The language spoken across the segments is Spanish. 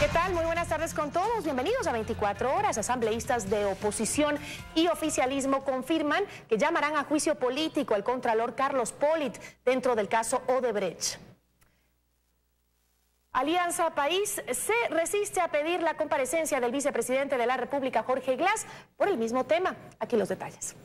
¿Qué tal? Muy buenas tardes con todos. Bienvenidos a 24 horas. Asambleístas de oposición y oficialismo confirman que llamarán a juicio político al contralor Carlos Pollitt dentro del caso Odebrecht. Alianza País se resiste a pedir la comparecencia del vicepresidente de la República, Jorge Glass, por el mismo tema. Aquí los detalles.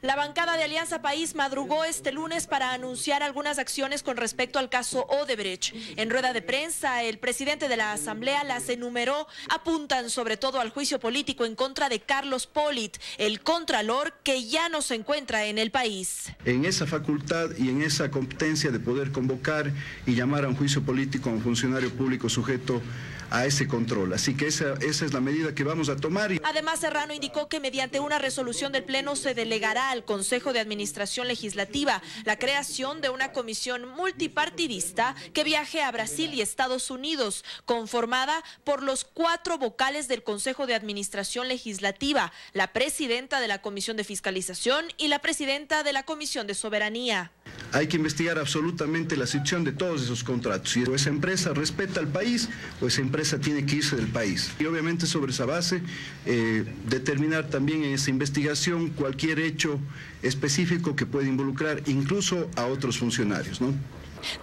La bancada de Alianza País madrugó este lunes para anunciar algunas acciones con respecto al caso Odebrecht. En rueda de prensa, el presidente de la Asamblea las enumeró. Apuntan sobre todo al juicio político en contra de Carlos Pollitt, el contralor que ya no se encuentra en el país. En esa facultad y en esa competencia de poder convocar y llamar a un juicio político a un funcionario público sujeto a ese control. Así que esa es la medida que vamos a tomar. Además, Serrano indicó que mediante una resolución del Pleno se delegará al Consejo de Administración Legislativa la creación de una comisión multipartidista que viaje a Brasil y Estados Unidos, conformada por los 4 vocales del Consejo de Administración Legislativa, la presidenta de la Comisión de Fiscalización y la presidenta de la Comisión de Soberanía. Hay que investigar absolutamente la situación de todos esos contratos. Si esa empresa respeta al país o esa empresa tiene que irse del país. Y obviamente sobre esa base determinar también en esa investigación cualquier hecho específico que pueda involucrar incluso a otros funcionarios, ¿no?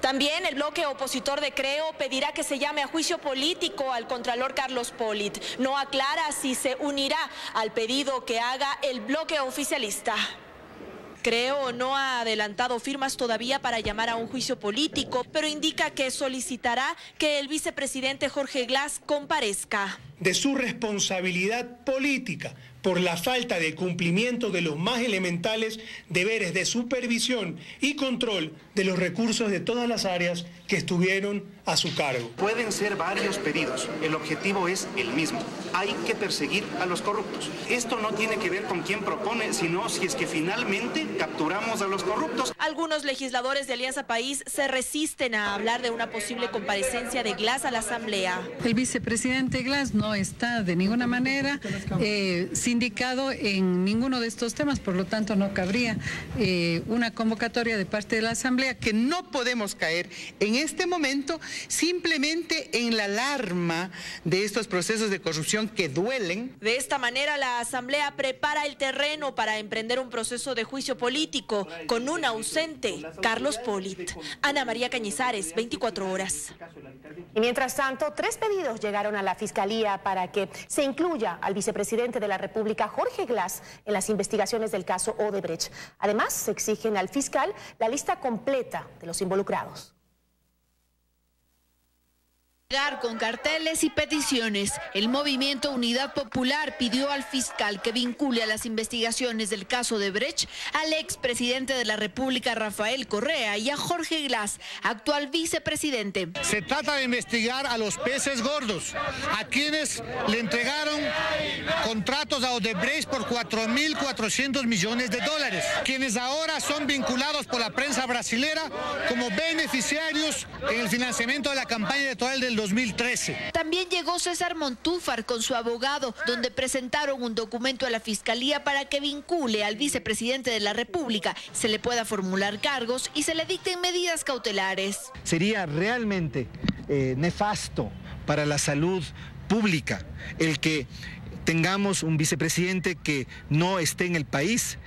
También el bloque opositor de Creo pedirá que se llame a juicio político al contralor Carlos Pollitt. No aclara si se unirá al pedido que haga el bloque oficialista. Creo no ha adelantado firmas todavía para llamar a un juicio político, pero indica que solicitará que el vicepresidente Jorge Glass comparezca. De su responsabilidad política por la falta de cumplimiento de los más elementales deberes de supervisión y control de los recursos de todas las áreas que estuvieron a su cargo. Pueden ser varios pedidos, el objetivo es el mismo, hay que perseguir a los corruptos. Esto no tiene que ver con quién propone, sino si es que finalmente capturamos a los corruptos. Algunos legisladores de Alianza País se resisten a hablar de una posible comparecencia de Glass a la Asamblea. El vicepresidente Glass no está de ninguna manera sindicado en ninguno de estos temas, por lo tanto no cabría una convocatoria de parte de la Asamblea. Que no podemos caer en este momento simplemente en la alarma de estos procesos de corrupción que duelen. De esta manera la Asamblea prepara el terreno para emprender un proceso de juicio político con un ausente, Carlos Pollitt. Ana María Cañizares, 24 horas. Y mientras tanto, 3 pedidos llegaron a la Fiscalía para que se incluya al vicepresidente de la República, Jorge Glass, en las investigaciones del caso Odebrecht. Además, se exigen al fiscal la lista completa de los involucrados. Con carteles y peticiones, el movimiento Unidad Popular pidió al fiscal que vincule a las investigaciones del caso Odebrecht al expresidente de la República, Rafael Correa, y a Jorge Glass, actual vicepresidente. Se trata de investigar a los peces gordos, a quienes le entregaron contratos a Odebrecht por $4.400 millones, quienes ahora son vinculados por la prensa brasilera como beneficiarios en el financiamiento de la campaña electoral del 2013. También llegó César Montúfar con su abogado, donde presentaron un documento a la Fiscalía para que vincule al vicepresidente de la República, se le pueda formular cargos y se le dicten medidas cautelares. Sería realmente nefasto para la salud pública el que tengamos un vicepresidente que no esté en el país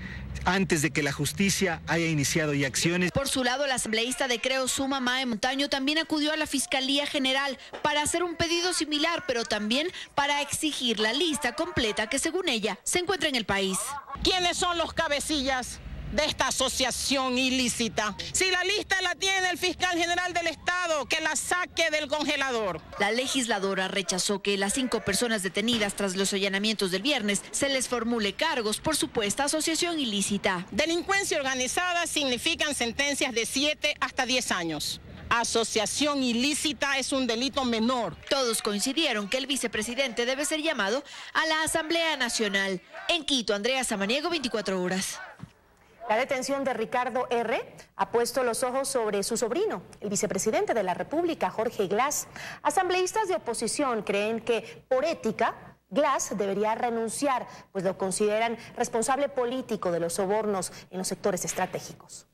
antes de que la justicia haya iniciado ya acciones. Por su lado, la asambleísta de Creo, Suma Mae Montaño, también acudió a la Fiscalía General para hacer un pedido similar, pero también para exigir la lista completa que, según ella, se encuentra en el país. ¿Quiénes son los cabecillas de esta asociación ilícita? Si la lista la tiene el fiscal general del Estado, que la saque del congelador. La legisladora rechazó que las 5 personas detenidas tras los allanamientos del viernes se les formule cargos por supuesta asociación ilícita. Delincuencia organizada significan sentencias de 7 hasta 10 años. Asociación ilícita es un delito menor. Todos coincidieron que el vicepresidente debe ser llamado a la Asamblea Nacional. En Quito, Andrea Samaniego, 24 horas. La detención de Ricardo R. ha puesto los ojos sobre su sobrino, el vicepresidente de la República, Jorge Glass. Asambleístas de oposición creen que, por ética, Glass debería renunciar, pues lo consideran responsable político de los sobornos en los sectores estratégicos.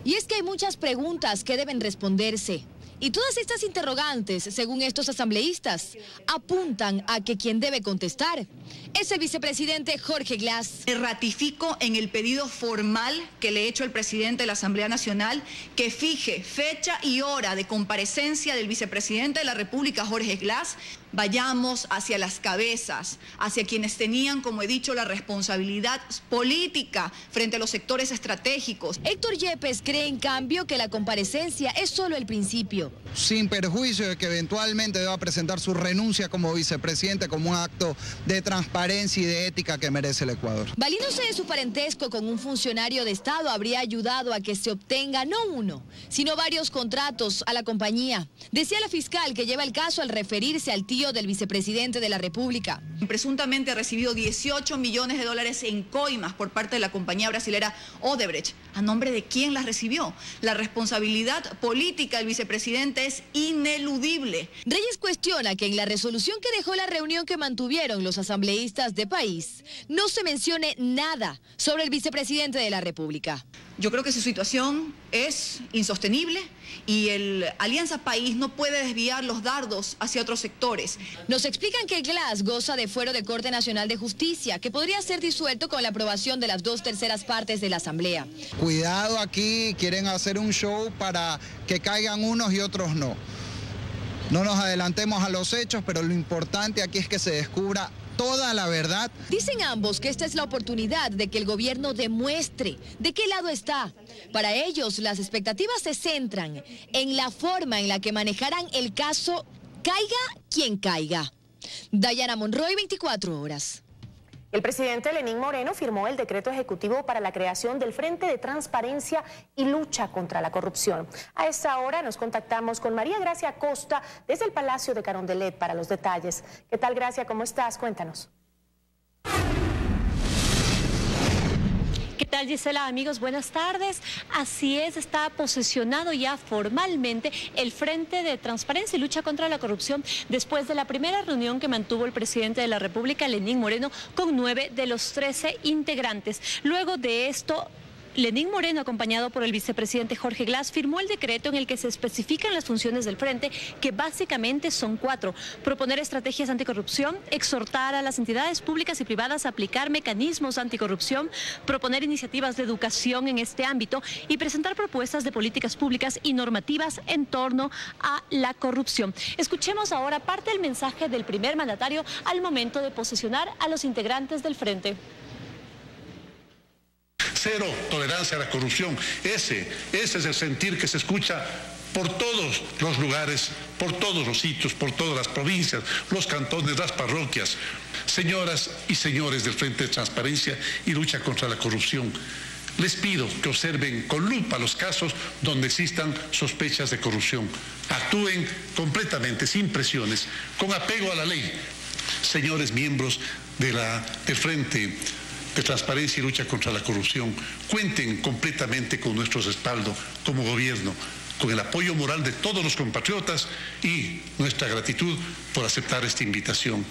Y es que hay muchas preguntas que deben responderse. Y todas estas interrogantes, según estos asambleístas, apuntan a que quien debe contestar es el vicepresidente Jorge Glass. Me ratifico en el pedido formal que le he hecho al presidente de la Asamblea Nacional que fije fecha y hora de comparecencia del vicepresidente de la República, Jorge Glass. Vayamos hacia las cabezas, hacia quienes tenían, como he dicho, la responsabilidad política frente a los sectores estratégicos. Héctor Yepes cree, en cambio, que la comparecencia es solo el principio. Sin perjuicio de que eventualmente deba presentar su renuncia como vicepresidente como un acto de transparencia y de ética que merece el Ecuador. Valiéndose de su parentesco con un funcionario de Estado, habría ayudado a que se obtenga no uno, sino varios contratos a la compañía. Decía la fiscal que lleva el caso al referirse al tío del vicepresidente de la República. Presuntamente ha recibido 18 millones de dólares en coimas por parte de la compañía brasilera Odebrecht. ¿A nombre de quién las recibió? La responsabilidad política del vicepresidente es ineludible. Reyes cuestiona que en la resolución que dejó la reunión que mantuvieron los asambleístas de país no se mencione nada sobre el vicepresidente de la República. Yo creo que su situación es insostenible y el Alianza País no puede desviar los dardos hacia otros sectores. Nos explican que Glass goza de fuero de Corte Nacional de Justicia, que podría ser disuelto con la aprobación de las 2/3 partes de la Asamblea. Cuidado, aquí quieren hacer un show para que caigan unos y otros no. No nos adelantemos a los hechos, pero lo importante aquí es que se descubra toda la verdad. Dicen ambos que esta es la oportunidad de que el gobierno demuestre de qué lado está. Para ellos, las expectativas se centran en la forma en la que manejarán el caso, caiga quien caiga. Dayana Monroy, 24 horas. El presidente Lenín Moreno firmó el decreto ejecutivo para la creación del Frente de Transparencia y Lucha contra la Corrupción. A esta hora nos contactamos con María Gracia Costa desde el Palacio de Carondelet para los detalles. ¿Qué tal, Gracia? ¿Cómo estás? Cuéntanos. ¿Qué tal, Gisela? Amigos, buenas tardes. Así es, está posesionado ya formalmente el Frente de Transparencia y Lucha contra la Corrupción después de la primera reunión que mantuvo el presidente de la República, Lenín Moreno, con 9 de los 13 integrantes. Luego de esto, Lenín Moreno, acompañado por el vicepresidente Jorge Glass, firmó el decreto en el que se especifican las funciones del frente, que básicamente son 4. Proponer estrategias anticorrupción, exhortar a las entidades públicas y privadas a aplicar mecanismos anticorrupción, proponer iniciativas de educación en este ámbito y presentar propuestas de políticas públicas y normativas en torno a la corrupción. Escuchemos ahora parte del mensaje del primer mandatario al momento de posesionar a los integrantes del frente. Cero tolerancia a la corrupción. Ese es el sentir que se escucha por todos los lugares, por todos los sitios, por todas las provincias, los cantones, las parroquias. Señoras y señores del Frente de Transparencia y Lucha contra la Corrupción, les pido que observen con lupa los casos donde existan sospechas de corrupción. Actúen completamente, sin presiones, con apego a la ley. Señores miembros del Frente de Transparencia y Lucha contra la Corrupción, cuenten completamente con nuestro respaldo como gobierno, con el apoyo moral de todos los compatriotas y nuestra gratitud por aceptar esta invitación.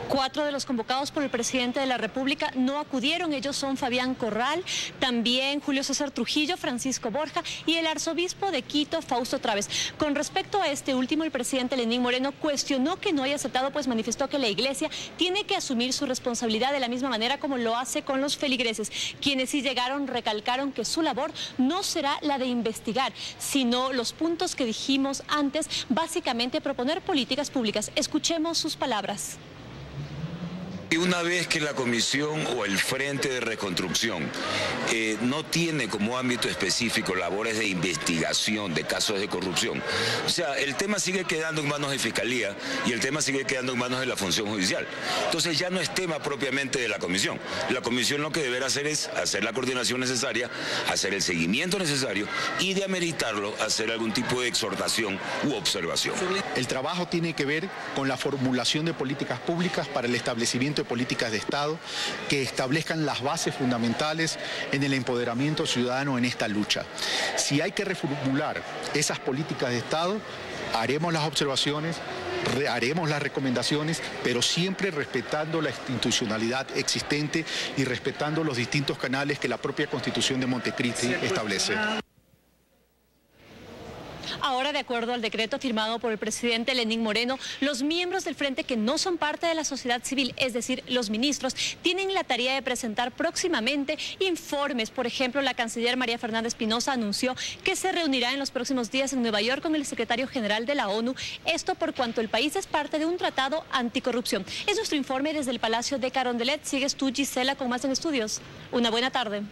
4 de los convocados por el presidente de la República no acudieron. Ellos son Fabián Corral, también Julio César Trujillo, Francisco Borja y el arzobispo de Quito, Fausto Través. Con respecto a este último, el presidente Lenín Moreno cuestionó que no haya aceptado, pues manifestó que la Iglesia tiene que asumir su responsabilidad de la misma manera como lo hace con los feligreses. Quienes sí llegaron recalcaron que su labor no será la de investigar, sino los puntos que dijimos antes, básicamente proponer políticas públicas. Escuchemos sus palabras. Y una vez que la comisión o el Frente de Reconstrucción no tiene como ámbito específico labores de investigación de casos de corrupción, o sea, el tema sigue quedando en manos de Fiscalía y el tema sigue quedando en manos de la función judicial. Entonces ya no es tema propiamente de la comisión. La comisión lo que deberá hacer es hacer la coordinación necesaria, hacer el seguimiento necesario y de ameritarlo hacer algún tipo de exhortación u observación. El trabajo tiene que ver con la formulación de políticas públicas para el establecimiento de políticas de Estado que establezcan las bases fundamentales en el empoderamiento ciudadano en esta lucha. Si hay que reformular esas políticas de Estado, haremos las observaciones, haremos las recomendaciones, pero siempre respetando la institucionalidad existente y respetando los distintos canales que la propia Constitución de Montecristi establece. Ahora, de acuerdo al decreto firmado por el presidente Lenín Moreno, los miembros del frente que no son parte de la sociedad civil, es decir, los ministros, tienen la tarea de presentar próximamente informes. Por ejemplo, la canciller María Fernanda Espinosa anunció que se reunirá en los próximos días en Nueva York con el secretario general de la ONU, esto por cuanto el país es parte de un tratado anticorrupción. Es nuestro informe desde el Palacio de Carondelet. Sigues tú, Gisela, con más en estudios. Una buena tarde.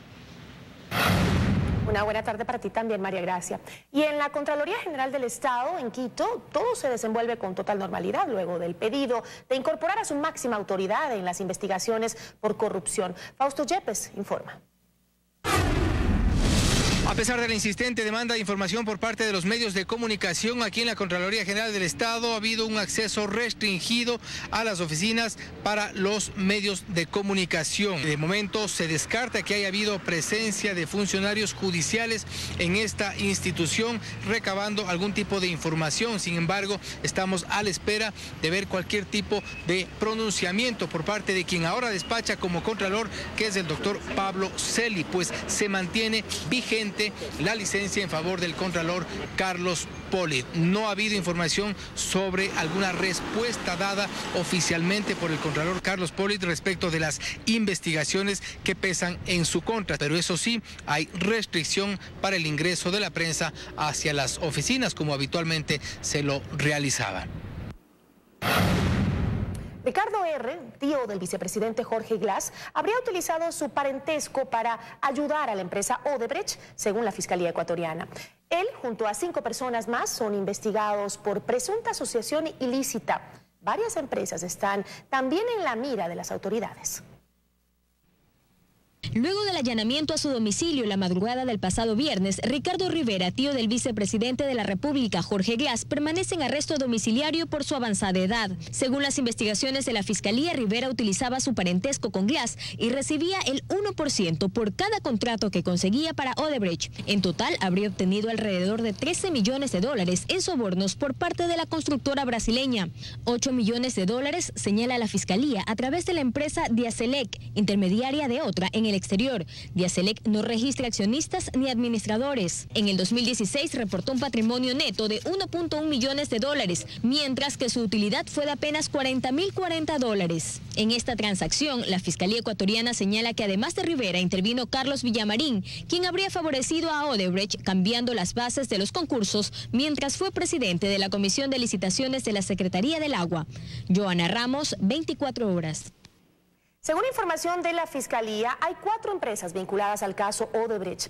Una buena tarde para ti también, María Gracia. Y en la Contraloría General del Estado, en Quito, todo se desenvuelve con total normalidad luego del pedido de incorporar a su máxima autoridad en las investigaciones por corrupción. Fausto Yepes informa. A pesar de la insistente demanda de información por parte de los medios de comunicación, aquí en la Contraloría General del Estado ha habido un acceso restringido a las oficinas para los medios de comunicación. De momento se descarta que haya habido presencia de funcionarios judiciales en esta institución recabando algún tipo de información. Sin embargo, estamos a la espera de ver cualquier tipo de pronunciamiento por parte de quien ahora despacha como Contralor, que es el doctor Pablo Celi, pues se mantiene vigente la licencia en favor del Contralor Carlos Polit. No ha habido información sobre alguna respuesta dada oficialmente por el Contralor Carlos Polit respecto de las investigaciones que pesan en su contra, pero eso sí, hay restricción para el ingreso de la prensa hacia las oficinas como habitualmente se lo realizaban. Ricardo R., tío del vicepresidente Jorge Glass, habría utilizado su parentesco para ayudar a la empresa Odebrecht, según la Fiscalía ecuatoriana. Él, junto a 5 personas más, son investigados por presunta asociación ilícita. Varias empresas están también en la mira de las autoridades. Luego del allanamiento a su domicilio la madrugada del pasado viernes, Ricardo Rivera, tío del vicepresidente de la República, Jorge Glass, permanece en arresto domiciliario por su avanzada edad. Según las investigaciones de la Fiscalía, Rivera utilizaba su parentesco con Glass y recibía el 1% por cada contrato que conseguía para Odebrecht. En total, habría obtenido alrededor de 13 millones de dólares en sobornos por parte de la constructora brasileña. 8 millones de dólares señala la Fiscalía a través de la empresa Diaselec, intermediaria de otra en el exterior. Diaselec no registra accionistas ni administradores. En el 2016 reportó un patrimonio neto de 1.1 millones de dólares, mientras que su utilidad fue de apenas 40.040 dólares. En esta transacción, la Fiscalía ecuatoriana señala que además de Rivera intervino Carlos Villamarín, quien habría favorecido a Odebrecht cambiando las bases de los concursos mientras fue presidente de la Comisión de Licitaciones de la Secretaría del Agua. Joana Ramos, 24 horas. Según información de la Fiscalía, hay 4 empresas vinculadas al caso Odebrecht.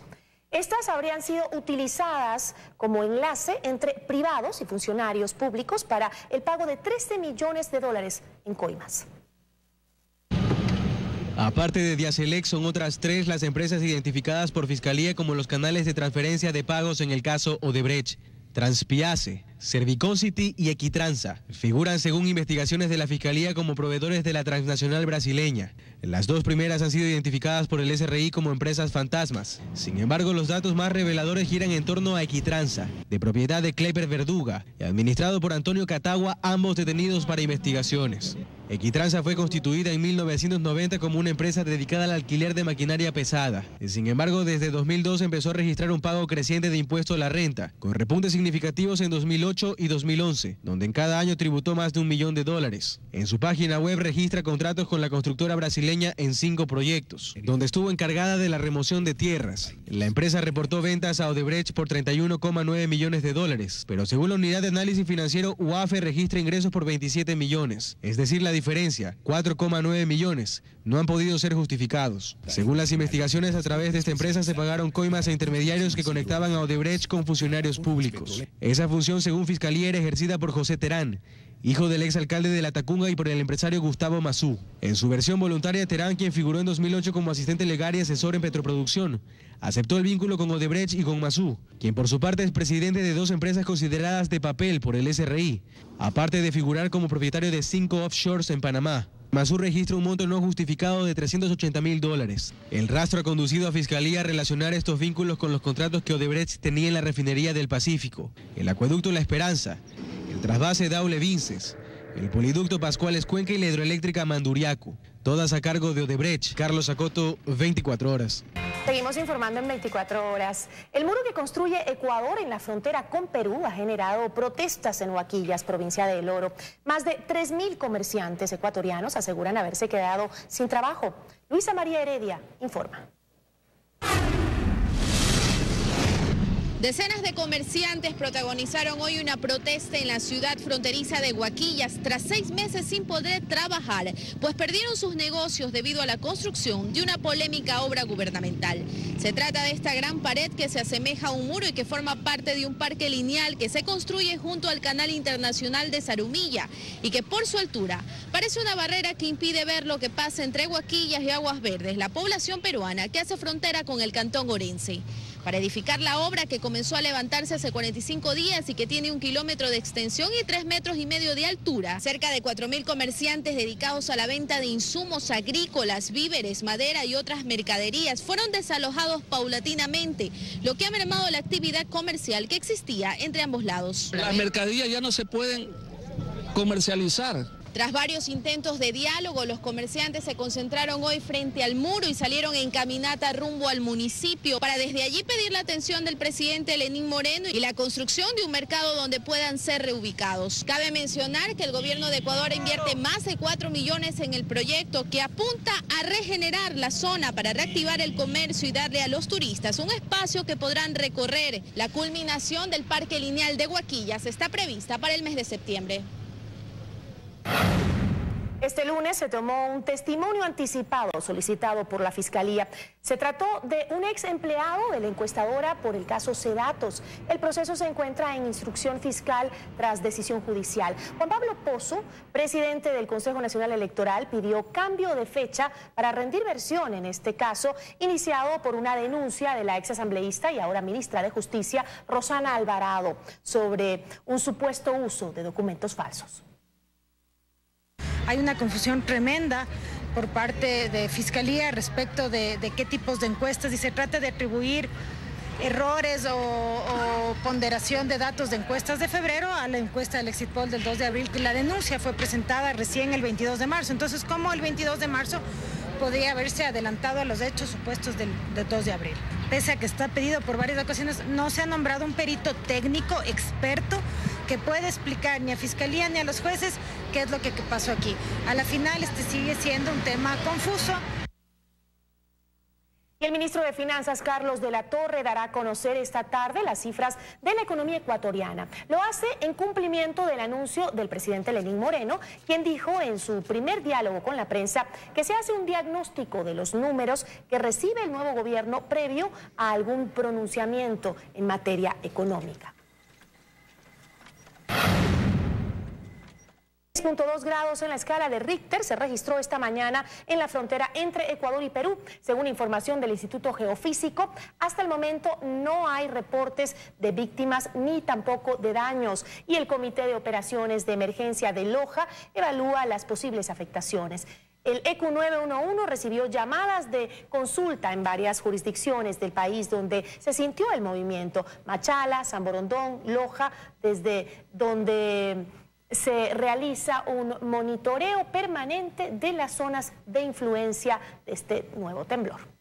Estas habrían sido utilizadas como enlace entre privados y funcionarios públicos para el pago de 13 millones de dólares en coimas. Aparte de Diaselec, son otras 3 las empresas identificadas por Fiscalía como los canales de transferencia de pagos en el caso Odebrecht. Transpiace, Serviconsity y Equitransa figuran según investigaciones de la Fiscalía como proveedores de la transnacional brasileña. Las 2 primeras han sido identificadas por el SRI como empresas fantasmas. Sin embargo, los datos más reveladores giran en torno a Equitransa, de propiedad de Kleiber Verduga y administrado por Antonio Catagua, ambos detenidos para investigaciones. Equitransa fue constituida en 1990 como una empresa dedicada al alquiler de maquinaria pesada. Sin embargo, desde 2002 empezó a registrar un pago creciente de impuesto a la renta, con repuntes significativos en 2008 y 2011, donde en cada año tributó más de $1 millón. En su página web registra contratos con la constructora brasileña en 5 proyectos, donde estuvo encargada de la remoción de tierras. La empresa reportó ventas a Odebrecht por $31,9 millones, pero según la unidad de análisis financiero UAFE registra ingresos por 27 millones, es decir, la diferencia, 4,9 millones, no han podido ser justificados. Según las investigaciones, a través de esta empresa se pagaron coimas a intermediarios que conectaban a Odebrecht con funcionarios públicos. Esa función, según Fiscalía, era ejercida por José Terán, hijo del exalcalde de La Tacunga, y por el empresario Gustavo Mazú. En su versión voluntaria, Terán, quien figuró en 2008 como asistente legal y asesor en Petroproducción, aceptó el vínculo con Odebrecht y con Mazú, quien por su parte es presidente de 2 empresas consideradas de papel por el SRI, aparte de figurar como propietario de 5 offshores en Panamá. Mazú registra un monto no justificado de $380.000. El rastro ha conducido a Fiscalía a relacionar estos vínculos con los contratos que Odebrecht tenía en la refinería del Pacífico, el acueducto La Esperanza, el trasvase Daule Vinces, el poliducto Pascuales Cuenca y la hidroeléctrica Manduriaco, todas a cargo de Odebrecht. Carlos Acoto, 24 horas. Seguimos informando en 24 horas. El muro que construye Ecuador en la frontera con Perú ha generado protestas en Huaquillas, provincia de El Oro. Más de 3.000 comerciantes ecuatorianos aseguran haberse quedado sin trabajo. Luisa María Heredia informa. Decenas de comerciantes protagonizaron hoy una protesta en la ciudad fronteriza de Huaquillas tras 6 meses sin poder trabajar, pues perdieron sus negocios debido a la construcción de una polémica obra gubernamental. Se trata de esta gran pared que se asemeja a un muro y que forma parte de un parque lineal que se construye junto al canal internacional de Zarumilla y que por su altura parece una barrera que impide ver lo que pasa entre Huaquillas y Aguas Verdes, la población peruana que hace frontera con el cantón Orense. Para edificar la obra que comenzó a levantarse hace 45 días y que tiene 1 kilómetro de extensión y 3,5 metros de altura, cerca de 4.000 comerciantes dedicados a la venta de insumos agrícolas, víveres, madera y otras mercaderías fueron desalojados paulatinamente, lo que ha mermado la actividad comercial que existía entre ambos lados. Las mercaderías ya no se pueden comercializar. Tras varios intentos de diálogo, los comerciantes se concentraron hoy frente al muro y salieron en caminata rumbo al municipio para desde allí pedir la atención del presidente Lenín Moreno y la construcción de un mercado donde puedan ser reubicados. Cabe mencionar que el gobierno de Ecuador invierte más de 4 millones en el proyecto que apunta a regenerar la zona para reactivar el comercio y darle a los turistas un espacio que podrán recorrer. La culminación del Parque Lineal de Huaquillas está prevista para el mes de septiembre. Este lunes se tomó un testimonio anticipado solicitado por la Fiscalía. Se trató de un ex empleado de la encuestadora por el caso Sedatos. El proceso se encuentra en instrucción fiscal tras decisión judicial. Juan Pablo Pozo, presidente del Consejo Nacional Electoral, pidió cambio de fecha para rendir versión en este caso, iniciado por una denuncia de la ex asambleísta y ahora ministra de Justicia, Rosana Alvarado, sobre un supuesto uso de documentos falsos. Hay una confusión tremenda por parte de Fiscalía respecto de qué tipos de encuestas y se trata de atribuir errores o ponderación de datos de encuestas de febrero a la encuesta del Exit Poll del 2 de abril. La denuncia fue presentada recién el 22 de marzo. Entonces, ¿cómo el 22 de marzo podría haberse adelantado a los hechos supuestos del 2 de abril? Pese a que está pedido por varias ocasiones, no se ha nombrado un perito técnico experto que pueda explicar ni a Fiscalía ni a los jueces qué es lo que pasó aquí. A la final sigue siendo un tema confuso. Y el ministro de Finanzas, Carlos de la Torre, dará a conocer esta tarde las cifras de la economía ecuatoriana. Lo hace en cumplimiento del anuncio del presidente Lenín Moreno, quien dijo en su primer diálogo con la prensa que se hace un diagnóstico de los números que recibe el nuevo gobierno previo a algún pronunciamiento en materia económica. 6.2 grados en la escala de Richter se registró esta mañana en la frontera entre Ecuador y Perú. Según información del Instituto Geofísico, hasta el momento no hay reportes de víctimas ni tampoco de daños. Y el Comité de Operaciones de Emergencia de Loja evalúa las posibles afectaciones. El ECU 911 recibió llamadas de consulta en varias jurisdicciones del país donde se sintió el movimiento. Machala, San Borondón, Loja, desde donde se realiza un monitoreo permanente de las zonas de influencia de este nuevo temblor.